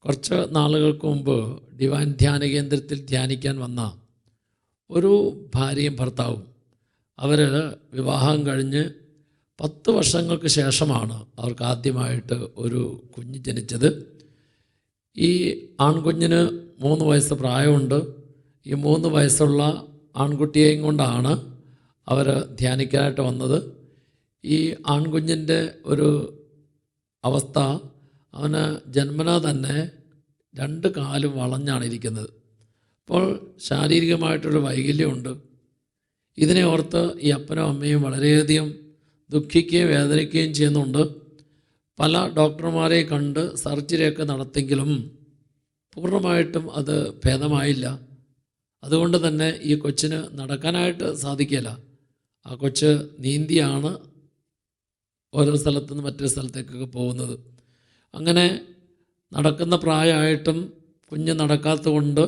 കുറച്ച് നാളുകൾക്ക് മുമ്പ് ഡിവൈൻ ധ്യാന കേന്ദ്രത്തിൽ ധ്യാനിക്കാൻ വന്ന ഒരു ഭാര്യയും ഭർത്താവും അവർ വിവാഹം കഴിഞ്ഞ് 10 വർഷങ്ങൾക്ക് ശേഷമാണ് അവർക്ക് ആദ്യമായിട്ട് ഒരു കുഞ്ഞ് ജനിച്ചത്. ഈ ആൺകുഞ്ഞിന് 3 വയസ്സ് പ്രായമുണ്ട്. ഈ 3 വയസ്സുള്ള ആൺകുട്ടിയെയും കൊണ്ടാണ് അവർ ധ്യാനിക്കാനായിട്ട് വന്നത്. ഈ ആൺകുഞ്ഞിൻ്റെ ഒരു അവസ്ഥ, അവന് ജന്മനാ തന്നെ 2 കാലും വളഞ്ഞാണ് ഇരിക്കുന്നത്. അപ്പോൾ ശാരീരികമായിട്ടൊരു വൈകല്യമുണ്ട്. ഇതിനെ ഓർത്ത് ഈ അപ്പനും അമ്മയും വളരെയധികം ദുഃഖിക്കുകയും വേദനിക്കുകയും ചെയ്യുന്നുണ്ട്. പല ഡോക്ടർമാരെ കണ്ട് സർജറിയൊക്കെ നടത്തിയെങ്കിലും പൂർണ്ണമായിട്ടും അത് ഭേദമായില്ല. അതുകൊണ്ട് തന്നെ ഈ കൊച്ചിന് നടക്കാനായിട്ട് സാധിക്കില്ല. ആ കൊച്ച് നീന്തിയാണ് ഓരോ സ്ഥലത്തു നിന്ന് മറ്റൊരു സ്ഥലത്തേക്കൊക്കെ പോകുന്നത്. അങ്ങനെ നടക്കുന്ന പ്രായമായിട്ടും കുഞ്ഞ് നടക്കാത്തതുകൊണ്ട്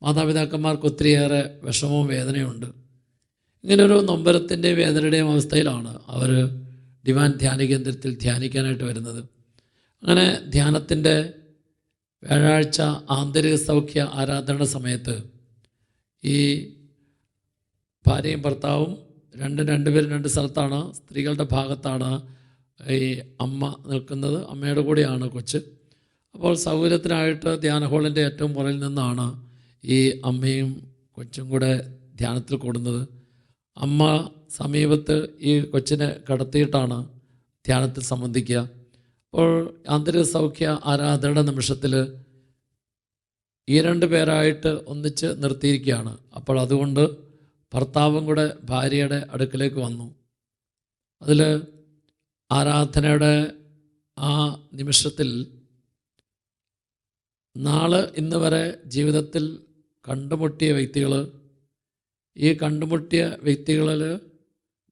മാതാപിതാക്കന്മാർക്ക് ഒത്തിരിയേറെ വിഷമവും വേദനയുണ്ട്. ഇങ്ങനൊരു നൊമ്പരത്തിൻ്റെയും വേദനയുടെയും അവസ്ഥയിലാണ് അവർ ഡിവൈൻ ധ്യാന കേന്ദ്രത്തിൽ ധ്യാനിക്കാനായിട്ട് വരുന്നത്. അങ്ങനെ ധ്യാനത്തിൻ്റെ വ്യാഴാഴ്ച ആന്തരിക സൗഖ്യ ആരാധന സമയത്ത് ഈ ഭാര്യയും ഭർത്താവും രണ്ടുപേരും 2 സ്ഥലത്താണ്. സ്ത്രീകളുടെ ഭാഗത്താണ് ഈ അമ്മ നിൽക്കുന്നത്, അമ്മയുടെ കൂടെയാണ് കൊച്ച്. അപ്പോൾ സൗകര്യത്തിനായിട്ട് ധ്യാന ഹാളിൻ്റെ ഏറ്റവും പുറകിൽ നിന്നാണ് ഈ അമ്മയും കൊച്ചും കൂടെ ധ്യാനത്തിൽ കൂടുന്നത്. അമ്മ സമീപത്ത് ഈ കൊച്ചിനെ കടത്തിയിട്ടാണ് ധ്യാനത്തിൽ സംബന്ധിക്കുക. അപ്പോൾ ആന്തരിക സൗഖ്യ ആരാധനയുടെ നിമിഷത്തിൽ ഈ 2 പേരായിട്ട് ഒന്നിച്ച് നിർത്തിയിരിക്കുകയാണ്. അപ്പോൾ അതുകൊണ്ട് ഭർത്താവും കൂടെ ഭാര്യയുടെ അടുക്കിലേക്ക് വന്നു. അതിൽ ആരാധനയുടെ ആ നിമിഷത്തിൽ ഇന്ന് വരെ ജീവിതത്തിൽ കണ്ടുമുട്ടിയ വ്യക്തികൾ, ഈ കണ്ടുമുട്ടിയ വ്യക്തികളിൽ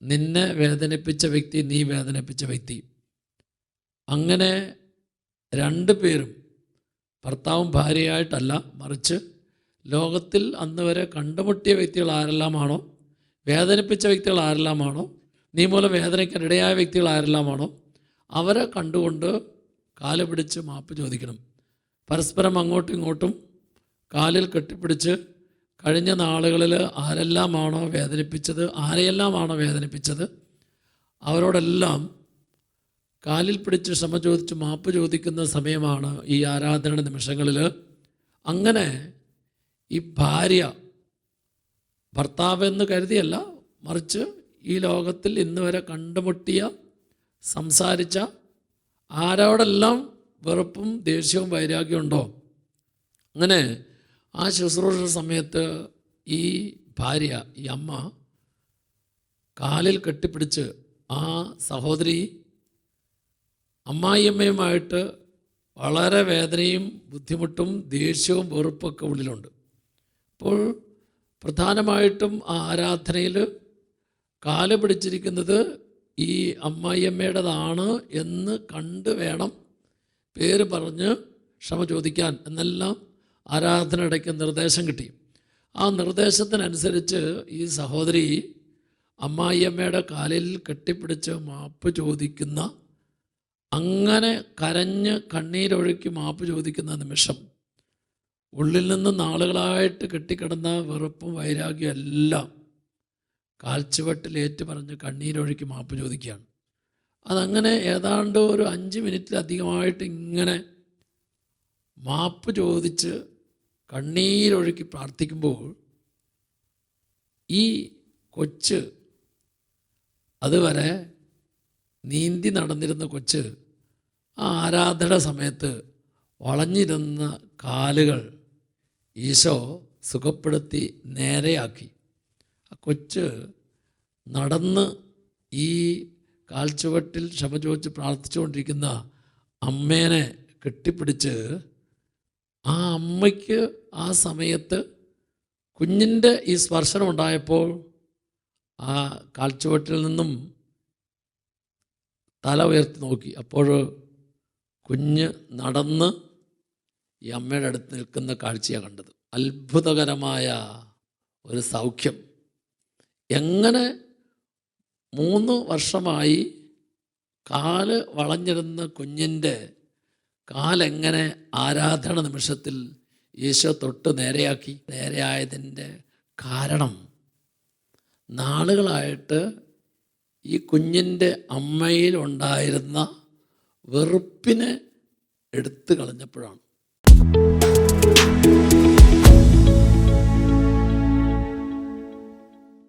നിന്നെ വേദനിപ്പിച്ച വ്യക്തി, നീ വേദനിപ്പിച്ച വ്യക്തി, അങ്ങനെ 2 പേരും ഭർത്താവും ഭാര്യയായിട്ടല്ല, മറിച്ച് ലോകത്തിൽ അന്ന് വരെ കണ്ടുമുട്ടിയ വ്യക്തികൾ ആരെല്ലാമാണോ, വേദനിപ്പിച്ച വ്യക്തികൾ ആരെല്ലാമാണോ, നീ മൂലം വേദനിക്കാൻ ഇടയായ വ്യക്തികൾ ആരെല്ലാമാണോ, അവരെ കണ്ടുകൊണ്ട് കാല് പിടിച്ച് മാപ്പ് ചോദിക്കണം. പരസ്പരം അങ്ങോട്ടും ഇങ്ങോട്ടും കാലിൽ കെട്ടിപ്പിടിച്ച് കഴിഞ്ഞ നാളുകളിൽ ആരെല്ലാമാണോ വേദനിപ്പിച്ചത്, ആരെയെല്ലാമാണോ വേദനിപ്പിച്ചത്, അവരോടെല്ലാം കാലിൽ പിടിച്ച് ക്ഷമ ചോദിച്ച് മാപ്പ് ചോദിക്കുന്ന സമയമാണ് ഈ ആരാധനയുടെ നിമിഷങ്ങളിൽ. അങ്ങനെ ഈ ഭാര്യ ഭർത്താവെന്ന് കരുതിയല്ല, മറിച്ച് ഈ ലോകത്തിൽ ഇന്ന് വരെ കണ്ടുമുട്ടിയ, സംസാരിച്ച ആരോടെല്ലാം വെറുപ്പും ദേഷ്യവും വൈരാഗ്യവും ഉണ്ടോ, അങ്ങനെ ആ ശുശ്രൂഷ സമയത്ത് ഈ ഭാര്യ, ഈ അമ്മ കാലിൽ കെട്ടിപ്പിടിച്ച് ആ സഹോദരി അമ്മായിയമ്മയുമായിട്ട് വളരെ വേദനയും ബുദ്ധിമുട്ടും ദേഷ്യവും വെറുപ്പൊക്കെ ഉള്ളിലുണ്ട്. അപ്പോൾ പ്രധാനമായിട്ടും ആ ആരാധനയിൽ കാല് പിടിച്ചിരിക്കുന്നത് ഈ അമ്മായിയമ്മയുടേതാണ് എന്ന് കണ്ട് വേണം പേര് പറഞ്ഞ് ക്ഷമ ചോദിക്കാൻ എന്നെല്ലാം ആരാധനയിടയ്ക്ക് നിർദ്ദേശം കിട്ടി. ആ നിർദ്ദേശത്തിനനുസരിച്ച് ഈ സഹോദരി അമ്മായിയമ്മയുടെ കാലിൽ കെട്ടിപ്പിടിച്ച് മാപ്പ് ചോദിക്കുന്ന, അങ്ങനെ കരഞ്ഞ് കണ്ണീരൊഴുക്കി മാപ്പ് ചോദിക്കുന്ന നിമിഷം ഉള്ളിൽ നിന്ന് നാളുകളായിട്ട് കെട്ടിക്കിടന്ന വെറുപ്പും വൈരാഗ്യം എല്ലാം കാൽച്ചുവട്ടിലേറ്റ് പറഞ്ഞ് കണ്ണീരൊഴുക്കി മാപ്പ് ചോദിക്കുകയാണ്. അതങ്ങനെ ഏതാണ്ട് ഒരു 5 മിനിറ്റിലധികമായിട്ട് ഇങ്ങനെ മാപ്പ് ചോദിച്ച് കണ്ണീരൊഴുക്കി പ്രാർത്ഥിക്കുമ്പോൾ ഈ കൊച്ച്, അതുവരെ നീന്തി നടന്നിരുന്ന കൊച്ച്, ആ ആരാധന സമയത്ത് വളഞ്ഞിരുന്ന കാലുകൾ ഈശോ സുഖപ്പെടുത്തി നേരെയാക്കി. ആ കൊച്ച് നടന്ന് ഈ കാൽച്ചുവട്ടിൽ ക്ഷമ ചോദിച്ച് പ്രാർത്ഥിച്ചുകൊണ്ടിരിക്കുന്ന അമ്മേനെ കെട്ടിപ്പിടിച്ച്, ആ അമ്മയ്ക്ക് ആ സമയത്ത് കുഞ്ഞിൻ്റെ ഈ സ്പർശനം ഉണ്ടായപ്പോൾ ആ കാൽച്ചുവട്ടിൽ നിന്നും തല ഉയർത്തി നോക്കി. അപ്പോൾ കുഞ്ഞ് നടന്ന് ഈ അമ്മയുടെ അടുത്ത് നിൽക്കുന്ന കാഴ്ചയാണ് കണ്ടത്. അത്ഭുതകരമായ ഒരു സൗഖ്യം. എങ്ങനെ 3 വർഷമായി കാല് വളഞ്ഞിരുന്ന കുഞ്ഞിൻ്റെ കാലെങ്ങനെ ആരാധന നിമിഷത്തിൽ ഈശോ തൊട്ട് നേരെയാക്കി? നേരെയായതിൻ്റെ കാരണം നാളുകളായിട്ട് ഈ കുഞ്ഞിൻ്റെ അമ്മയിലുണ്ടായിരുന്ന വെറുപ്പിനെ എടുത്തു കളഞ്ഞപ്പോഴാണ്.